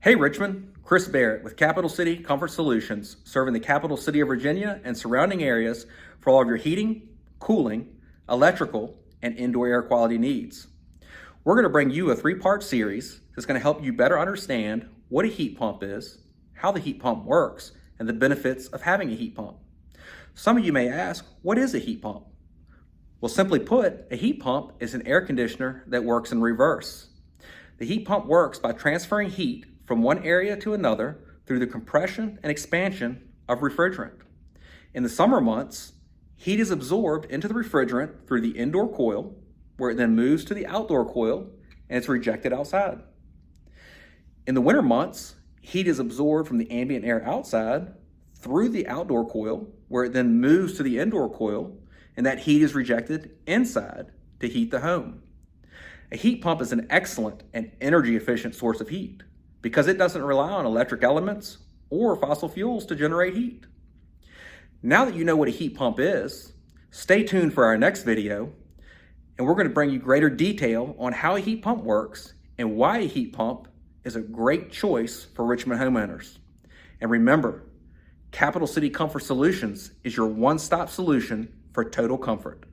Hey Richmond, Chris Barrett with Capital City Comfort Solutions, serving the capital city of Virginia and surrounding areas for all of your heating, cooling, electrical, and indoor air quality needs. We're going to bring you a 3-part series that's going to help you better understand what a heat pump is, how the heat pump works, and the benefits of having a heat pump. Some of you may ask, what is a heat pump? Well, simply put, a heat pump is an air conditioner that works in reverse. The heat pump works by transferring heat from one area to another through the compression and expansion of refrigerant. In the summer months, heat is absorbed into the refrigerant through the indoor coil, where it then moves to the outdoor coil and it's rejected outside. In the winter months, heat is absorbed from the ambient air outside through the outdoor coil, where it then moves to the indoor coil, and that heat is rejected inside to heat the home. A heat pump is an excellent and energy efficient source of heat because it doesn't rely on electric elements or fossil fuels to generate heat. Now that you know what a heat pump is, stay tuned for our next video, and we're going to bring you greater detail on how a heat pump works and why a heat pump is a great choice for Richmond homeowners. And remember, Capital City Comfort Solutions is your one-stop solution for total comfort.